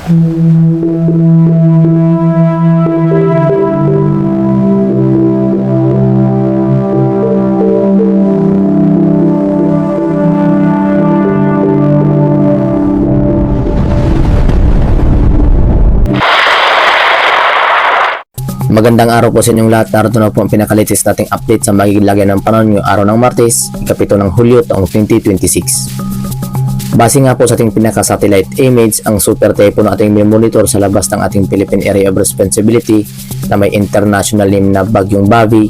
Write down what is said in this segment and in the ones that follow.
Magandang araw po sa inyong lahat. Narito na po ang pinaka-latest nating update sa magiging lagay ng panahon ngayong araw ng Martes, ikapito ng Hulyo taong 2026. Base nga po sa ating pinaka-satellite image, ang super typhoon na ating monitor sa labas ng ating Philippine Area of Responsibility na may international name na Bagyong Bobby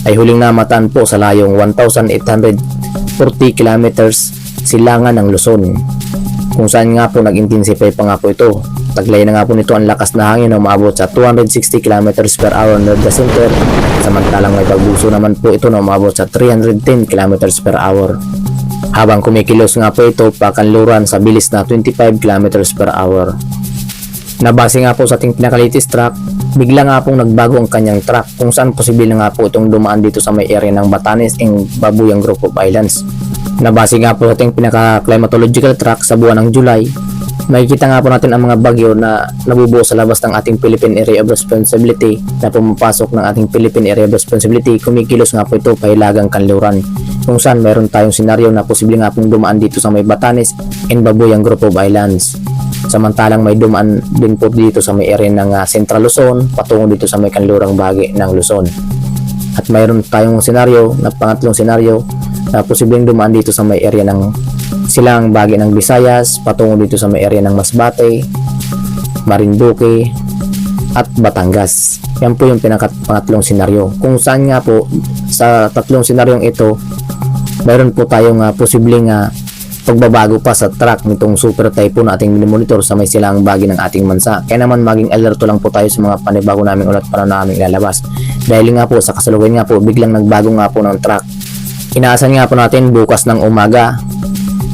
ay huling namataan po sa layong 1,840 kilometers silangan ng Luzon, kung saan nga po nag-intensify pa nga po ito. Taglay na nga po nito ang lakas na hangin na umaabot sa 260 km per hour near the center, samantalang may pagbuso naman po ito na umaabot sa 310 km per hour. Habang kumikilos nga po ito pakanluran sa bilis na 25 km per hour. Nabase nga po sa ating pinaka-latest track, bigla nga pong nagbago ang kanyang track, kung saan posible na nga po itong dumaan dito sa may area ng Batanes and Babuyang Group of Islands. Nabase nga po sa ating pinaka-climatological track sa buwan ng July, makikita nga po natin ang mga bagyo na nabubuo sa labas ng ating Philippine Area of Responsibility na pumapasok ng ating Philippine Area of Responsibility. Kumikilos nga po ito pahilagang kanluran, kung saan meron tayong senaryo na posible nga pong dumaan dito sa may Batanes and Babuyang Group of Islands. Samantalang may dumaan din po dito sa may area ng Central Luzon patungo dito sa may kanlurang bahagi ng Luzon. At mayroon tayong senaryo na pangatlong senaryo na posibleng dumaan dito sa may area ng silang bahagi ng Visayas patungo dito sa may area ng Masbate, Marinduque at Batangas. Yan po yung pangatlong senaryo, kung saan nga po sa tatlong senaryong ito mayroon po tayong posibleng pagbabago pa sa track nitong super typhoon na ating monitor sa may silang bahagi ng ating bansa. Kaya naman maging alerto lang po tayo sa mga panibago naming ulat para namin ilalabas, dahil nga po sa kasalukuyan nga po biglang nagbago nga po ng track. Inaasahan nga po natin bukas ng umaga,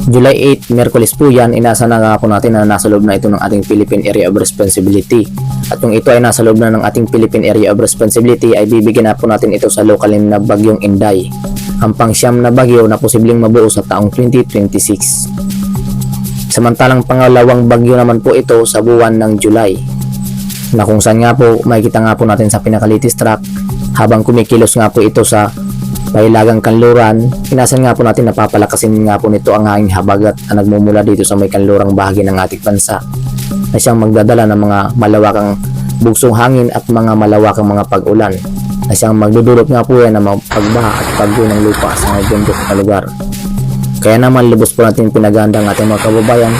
July 8, Miyerkules po yan, inaasahan na nga po natin na nasa loob na ito ng ating Philippine Area of Responsibility. At kung ito ay nasa loob na ng ating Philippine Area of Responsibility, ay bibigyan na po natin ito sa local name na Bagyong Inday, ang pangsyam na bagyo na posibleng mabuo sa taong 2026. Samantalang pangalawang bagyo naman po ito sa buwan ng July, na kung saan nga po makikita nga po natin sa pinaka-latest track, habang kumikilos nga po ito sa pahilagang kanluran, inasan nga po natin na papalakasin nga po nito ang hanging habagat na nagmumula dito sa may kanlurang bahagi ng ating bansa, na siyang magdadala ng mga malawakang bugsong hangin at mga malawakang mga pag-ulan, na siyang magdudulot nga po yan ng mga pagbaha at pagguho ng lupa sa mga bundok na lugar. Kaya naman lubos po natin pinaganda ang ating mga kababayan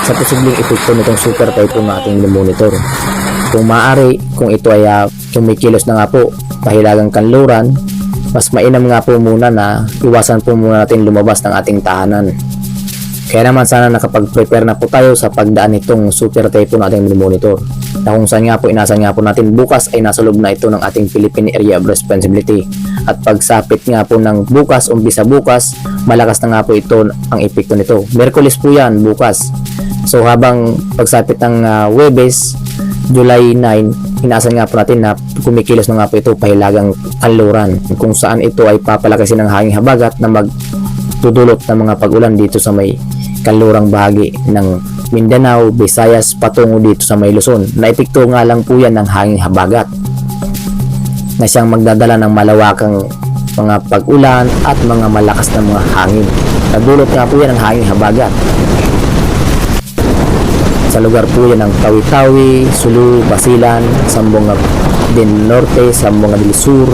sa posibleng epekto nitong super typhoon na ating monitor. Kung maaari, kung ito ay kumikilos na nga po pahilagang kanluran, mas mainam nga po muna na iwasan po muna natin lumabas ng ating tahanan. Kaya naman sana nakapag-prepare na po tayo sa pagdaan nitong super typhoon na ating monitor, na kung saan nga po inasahan nga po natin bukas ay nasa loob na ito ng ating Philippine Area of Responsibility. At pagsapit nga po ng bukas, umpisa bukas, malakas na nga po ito ang epekto nito. Miyerkules po yan bukas. So habang pagsapit ng Huwebes, July 9, inaasahan nga po natin na kumikilos na nga po ito pahilagang kanluran, kung saan ito ay papalakasin ng hanging habagat na magdudulot ng mga pag-ulan dito sa may kanlurang bahagi ng Mindanao, Visayas patungo dito sa may Luzon. Naepekto nga lang po yan ng hanging habagat na siyang magdadala ng malawakang mga pag-ulan at mga malakas na mga hangin. Nagdulot nga po yan ng hanging habagat sa lugar po yan ng Tawi-Tawi, Sulu, Basilan, Sambonga del Norte, Sambonga del Sur,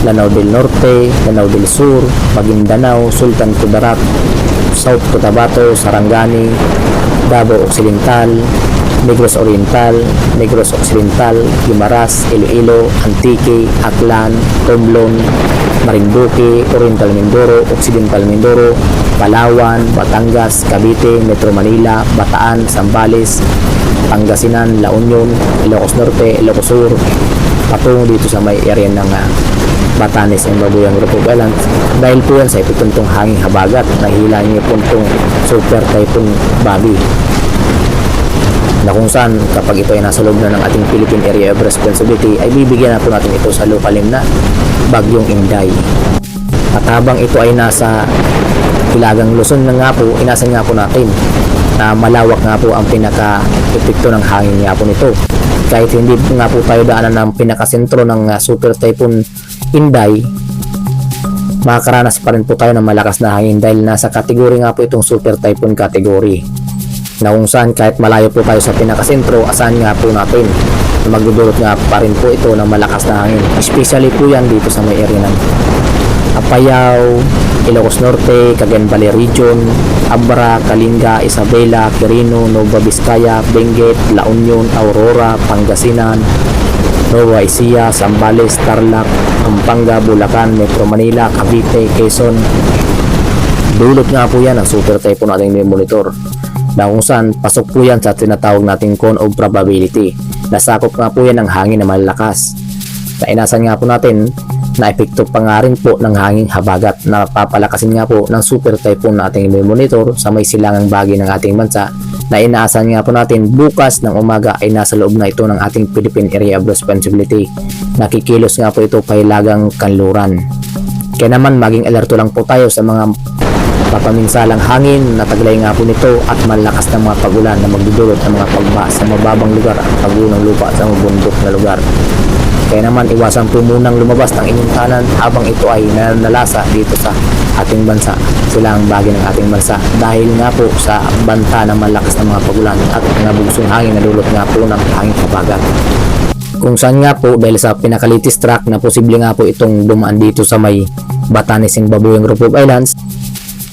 Lanao del Norte, Lanao del Sur, Maguindanao, Sultan Kudarat, South Cotabato, Sarangani, Davao Occidental, Negros Oriental, Negros Occidental, Guimaras, Iloilo, Antique, Aklan, Romblon, Marinduque, Oriental Mindoro, Occidental Mindoro, Palawan, Batangas, Cavite, Metro Manila, Bataan, Zambales, Pangasinan, La Union, Ilocos Norte, Ilocos Sur, patungo dito sa may area ng Batanes and Babuyang Group of Islands, dahil po yan sa epekto nitong hanging habagat na hilahin niyo po itong super typhoon Bobby, na kung saan kapag ito ay nasa loob na ng ating Philippine Area of Responsibility ay bibigyan na po natin ito sa local name na Bagyong Inday. At habang ito ay nasa Hilagang Luzon na nga po, inasan nga po natin na malawak nga po ang pinaka-epekto ng hangin nga po nito. Kahit hindi nga po tayo daanan ng pinakasentro ng Super Typhoon Inday, makakaranas pa rin po tayo ng malakas na hangin dahil nasa kategory nga po itong Super Typhoon category, na kung saan kahit malayo po tayo sa pinakasentro, asahan nga po natin na magdudulot nga pa rin po ito ng malakas na hangin. Especially po yan dito sa may area ng Apayao, Ilocos Norte, Cagayan Valley Region, Abra, Kalinga, Isabela, Quirino, Nueva Vizcaya, Benguet, La Union, Aurora, Pangasinan, Nueva Ecija, Zambales, Tarlac, Pampanga, Bulacan, Metro Manila, Cavite, Quezon. Dulot nga po yan ang Super Typhoon nating monitor, na kung saan pasok po yan sa tinatawag nating cone of probability. Nasakop nga po yan ng hangin na malalakas. Nainasan nga po natin na epekto pa nga rin po ng hangin habagat na papalakasin nga po ng Super Typhoon na ating monitor sa may silangang bahagi ng ating bansa, na inaasahan nga po natin bukas ng umaga ay nasa loob na ito ng ating Philippine Area of Responsibility. Nakikilos nga po ito pahilagang kanluran. Kaya naman maging alerto lang po tayo sa mga papaminsalang hangin na taglay nga po nito at malakas na mga pagulan na magdudulot ng mga pagba sa mababang lugar at pagguho ng lupa sa mabundok na lugar. Kaya naman iwasan po munang lumabas ng inyong tahanan habang ito ay nananalasa dito sa ating bansa, silang bahagi ng ating bansa, dahil nga po sa banta ng malakas na mga pagulan at nabugsong hangin na dulot nga po ng hangin habagat. Kung saan nga po dahil sa pinakalitis track na posible nga po itong dumaan dito sa may Batanes and Babueng Group of Islands,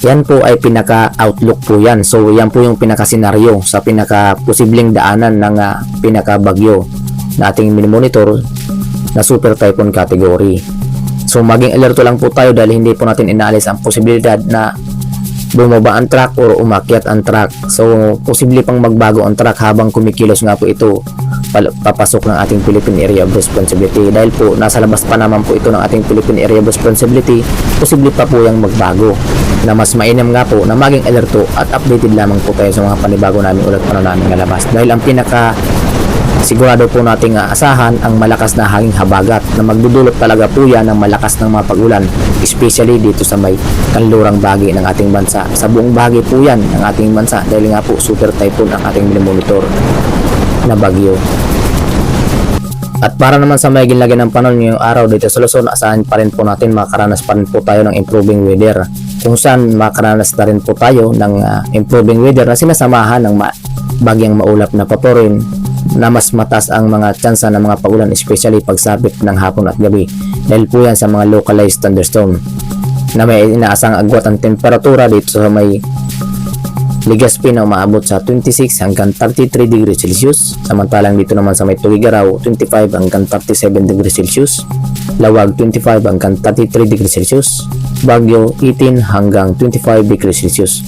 yan po ay pinaka-outlook po yan. So yan po yung pinaka-senaryo sa pinaka-posibleng daanan ng pinaka-bagyo na ating mini-monitor na Super Typhoon category. So maging alerto lang po tayo dahil hindi po natin inaalis ang posibilidad na bumaba ang track o umakyat ang track. So posible pang magbago ang track habang kumikilos nga po ito papasok ng ating Philippine Area of Responsibility. Dahil po nasa labas pa naman po ito ng ating Philippine Area of Responsibility, posible pa po yung magbago, na mas mainam nga po na maging alerto at updated lamang po tayo sa mga panibago namin ulat pa na namin nalabas. Dahil ang pinaka sigurado po nating asahan ang malakas na hangin habagat na magdudulot talaga po yan ng malakas ng mga pagulan, especially dito sa may kanlurang bahagi ng ating bansa. Sa buong bahagi po yan ng ating bansa dahil nga po Super Typhoon ang ating monitor na bagyo. At para naman sa may ginlagyan ng panahon ngayong araw dito sa Luzon, asahan pa rin po natin makaranas pa rin po tayo ng improving weather, kung saan makaranas na rin po tayo ng improving weather na sinasamahan ng bagyang maulap na paporin na mas mataas ang mga tsansa ng mga pagulan, especially pagsapit ng hapon at gabi, dahil po yan sa mga localized thunderstorm na may inaasang agwat ang temperatura dito sa may Legazpi na umaabot sa 26 hanggang 33 degrees Celsius, samantalang dito naman sa may Tugigaraw 25 hanggang 37 degrees Celsius, Lawag 25 hanggang 33 degrees Celsius, Baguio 18 hanggang 25 degrees Celsius.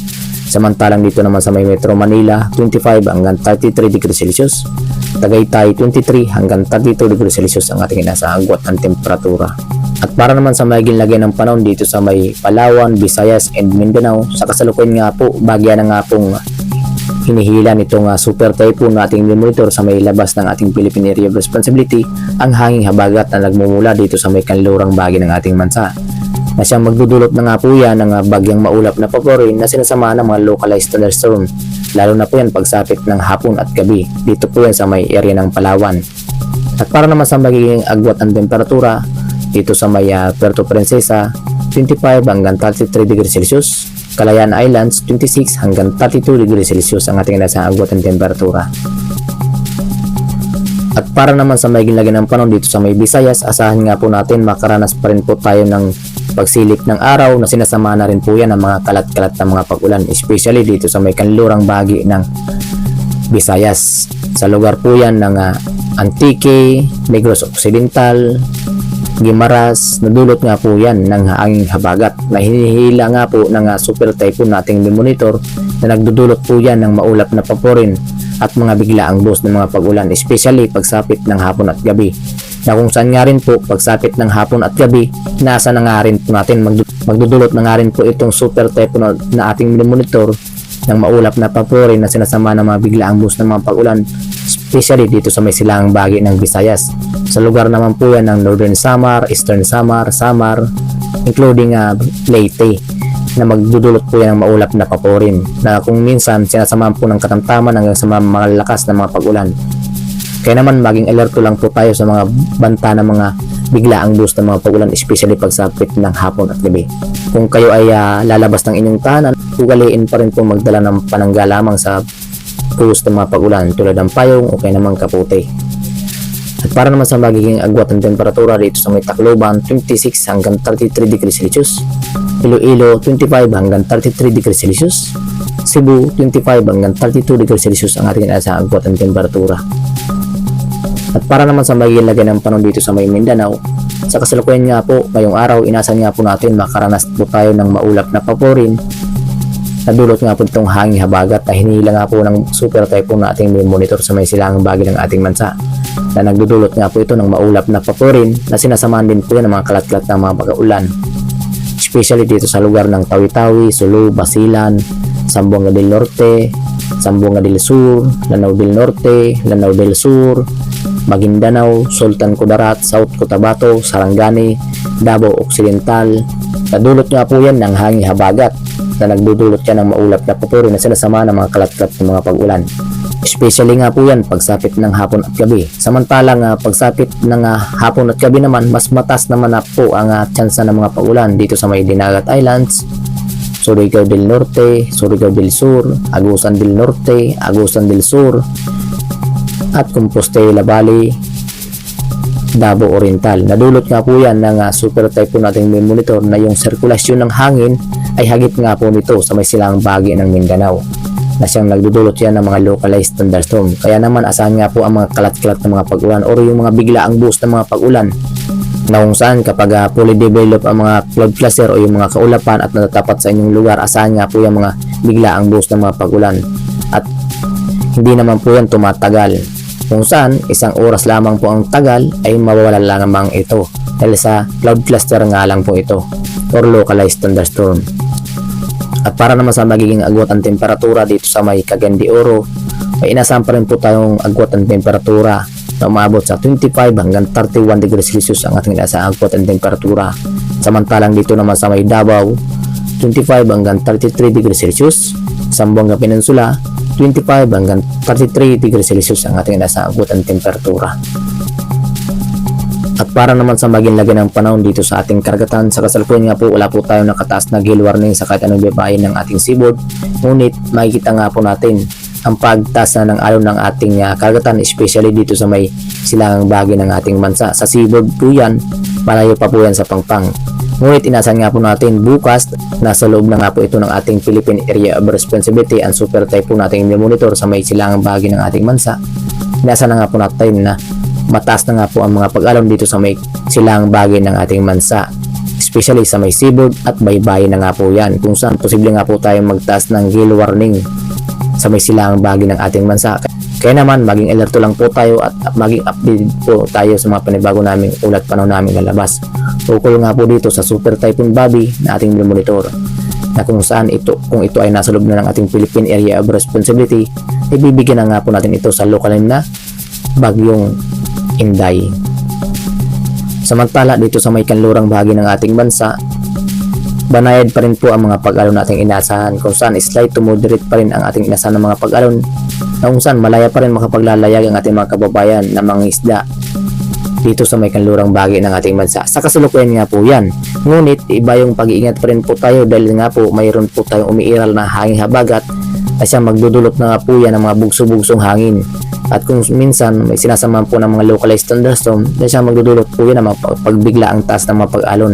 Samantalang dito naman sa may Metro Manila 25 hanggang 33 degrees Celsius, Tagaytay 23 hanggang 32 degrees Celsius ang ating inaasahang agwat ng temperatura. At para naman sa maging lagay ng panahon dito sa may Palawan, Visayas and Mindanao, sa kasalukuyan nga po, bagya na nga pong hinihila nitong Super Typhoon na ating monitor sa may labas ng ating Philippine Area of Responsibility, ang hanging habagat na nagmumula dito sa may kanlurang bahagi ng ating bansa, na siyang magdudulot na nga po yan ng bagyang maulap na paporin na sinasama ng mga localized thunderstorm, lalo na po yan pagsapit ng hapon at gabi dito po yan sa may area ng Palawan. At para naman sa magiging agwat ng temperatura dito sa may Puerto Princesa 25 hanggang 33 degrees Celsius, Calayan Islands 26 hanggang 32 degrees Celsius ang ating nasa agwat ng temperatura. At para naman sa magiging lagay ng panahon dito sa may Visayas, asahan nga po natin makaranas pa rin po tayo ng pagsilip ng araw na sinasama na rin po yan ng mga kalat-kalat na mga pag-ulan, especially dito sa may kanlurang bahagi ng Visayas. Sa lugar po yan ng Antique, Negros Occidental, Guimaras, nadulot nga po yan ng hanging habagat na hinihila nga po ng Super Typhoon nating monitor na nagdudulot po yan ng maulap na paporin at mga biglaang bus ng mga pag-ulan, especially pagsapit ng hapon at gabi, na kung saan nga rin po pagsapit ng hapon at gabi, nasa na nga rin po natin magdudulot na nga rin po itong Super Typhoon na ating monitor ng maulap na paporin na sinasama ng mga biglaang bus ng mga pag-ulan, especially dito sa may silangang bahagi ng Visayas. Sa lugar naman po yan ng Northern Samar, Eastern Samar, including Leyte. na magdudulot po yan ng maulap na paporin na kung minsan sinasamahan po ng katamtaman hanggang sa mga lakas na mga pag-ulan. Kaya naman maging alerto lang po tayo sa mga banta ng mga biglaang boost ng mga pag-ulan, especially pagsapit ng hapon at gabi. Kung kayo ay lalabas ng inyong tahanan, ugaliin pa rin po magdala ng panangga lamang sa boost ng mga pag-ulan tulad ng payong o kaya namang kapote. At para naman sa magiging agwat ng temperatura dito sa may Tacloban, 26 hanggang 33 degrees Celsius, Iloilo 25 hanggang 33 degrees Celsius, Cebu 25 hanggang 32 degrees Celsius ang ating inaasahang agwat ng temperatura. At para naman sa magiging lagay ng panahon dito sa may Mindanao, sa kasalukuyan nga po ngayong araw, inasan nga po natin makaranas po tayo ng maulap na paporin. Nadulot nga po itong hangin habagat na hinihila nga po ng super typhoon na ating monitor sa may silangang bahagi ng ating bansa, na nagdudulot nga po ito ng maulap na paporin na sinasamahan din po yan ng mga kalat-kalat ng mga pag-ulan, especially dito sa lugar ng Tawi-Tawi, Sulu, Basilan, Zamboanga del Norte, Zamboanga del Sur, Lanao del Norte, Lanao del Sur, Maguindanao, Sultan Kudarat, South Cotabato, Sarangani, Davao Occidental. Nadulot nga po yan ng hangin habagat na nagdudulot yan ng maulap na paporin na sinasama ng mga kalat-kalat ng mga pag-ulan. Especially nga po yan pagsapit ng hapon at gabi. Samantalang pagsapit ng hapon at gabi naman, mas matas naman na po ang tsansa ng mga pag-ulan dito sa may Dinagat Islands, Surigao del Norte, Surigao del Sur, Agusan del Norte, Agusan del Sur, at Compostela Valley, Davao Oriental. Nadulot nga po yan ng super typhoon nating monitor na yung sirkulasyon ng hangin ay hagip nga po nito sa may silangang bahagi ng Mindanao, na siyang nagdudulot yan ng mga localized thunderstorm. Kaya naman asahan nga po ang mga kalat-kalat ng mga pag-ulan o yung mga biglaang boost ng mga pag-ulan, na kung saan kapag fully develop ang mga cloud cluster o yung mga kaulapan at natatapat sa inyong lugar, asahan nga po yung mga biglaang boost ng mga pag-ulan. At hindi naman po yan tumatagal, kung saan isang oras lamang po ang tagal ay mawawala lamang ito dahil sa cloud cluster nga lang po ito or localized thunderstorm. At para naman sa magiging agwat ng temperatura dito sa may Cagayan de Oro, ay inasahan pa rin po tayong agwat ng temperatura na umabot sa 25 hanggang 31 degrees Celsius ang ating inaasahang agwat ng temperatura. Samantalang dito naman sa may Davao, 25 hanggang 33 degrees Celsius, Zamboanga Peninsula, 25 hanggang 33 degrees Celsius ang ating inaasahang agwat ng temperatura. At para naman sa maging lagay ng panahon dito sa ating karagatan, sa kasalukuyan nga po wala po tayong nakataas na gale warning sa kahit anong babae ng ating seaboard, ngunit makikita nga po natin ang pagtaas na ng alon ng ating karagatan, especially dito sa may silangang bahagi ng ating bansa. Sa seaboard po yan, malayo pa po yan sa Pangpang. Ngunit inasan nga po natin bukas, nasa loob na nga po ito ng ating Philippine Area of Responsibility ang super typhoon nating monitor sa may silangang bahagi ng ating bansa. Inasan na nga po natin na mataas na nga po ang mga pag-alon dito sa may silangang bahagi ng ating bansa, especially sa may seaboard at baybayin na nga po yan, kung saan posible nga po tayong magtaas ng gale warning sa may silangang bahagi ng ating bansa. Kaya naman maging alerto lang po tayo at maging update po tayo sa mga panibago naming ulat panahon namin lalabas. Tukol nga po dito sa Super Typhoon Bobby na ating monitor, na kung saan kung ito ay nasa loob na ng ating Philippine Area of Responsibility, ay bibigyan na nga po natin ito sa local na bagyong Inday. Samantala dito sa may kanlurang bahagi ng ating bansa, banayad pa rin po ang mga pag-alon nating inasahan, kung saan slight to moderate pa rin ang ating inasahan ng mga pag-alon, na kung saan malaya pa rin makapaglalayag ang ating mga kababayan na mga isda dito sa may kanlurang bahagi ng ating bansa. Sa kasalukuyan nga po yan, ngunit iba yung pag-iingat pa rin po tayo dahil nga po mayroon po tayong umiiral na hangin habagat na siya magdudulot na nga po yan ng mga bugso-bugsong hangin. At kung minsan may sinasamahan po ng mga localized thunderstorm, na siya magdudulot po yan ng pagbigla ang taas ng mga pag-alon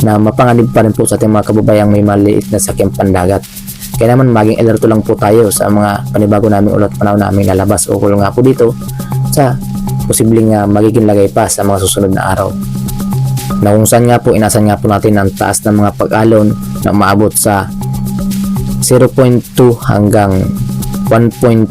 na mapanganib pa rin po sa ating mga kababayang may maliit na sakyang pandagat. Kaya naman maging alerto lang po tayo sa mga panibago naming ulat panahon naming lalabas o kulong nga po dito sa posibleng magiging lagay pa sa mga susunod na araw. Na kung saan nga po inasan nga po natin ang taas ng mga pag-alon na umaabot sa 0.2 hanggang 1.6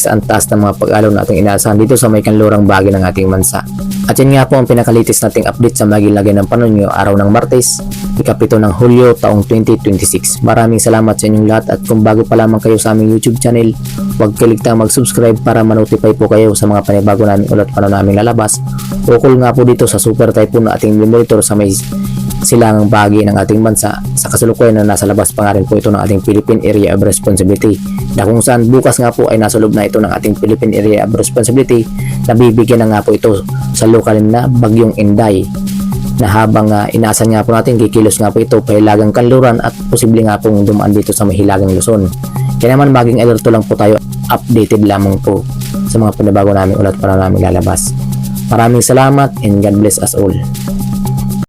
ang taas ng mga pag-alon nating inaasahan dito sa may kanlurang bahagi ng ating bansa. At yan nga po ang pinakalitis nating update sa magilagay ng panahon ngayong araw ng Martes, ikapito ng Hulyo taong 2026. Maraming salamat sa inyong lahat, at kung bago pa lamang kayo sa aming YouTube channel, huwag kaligtang mag-subscribe para ma-notify po kayo sa mga panibago namin ulat panahon naming lalabas. Ukol nga po dito sa Super Typhoon na ating monitor sa may silangang bahagi ng ating bansa. Sa kasalukuyan na nasa labas pa nga rin po ito ng ating Philippine Area of Responsibility, na kung saan bukas nga po ay nasa loob na ito ng ating Philippine Area of Responsibility, na bibigyan na nga po ito sa lokal na bagyong Inday, na habang inaasan nga po natin kikilos nga po ito pahilagang Kanluran at posible nga pong dumaan dito sa mahilagang Luzon. Kaya naman maging alerto lang po tayo, updated lamang po sa mga panibago namin ulat para namin lalabas. Maraming salamat and God bless us all.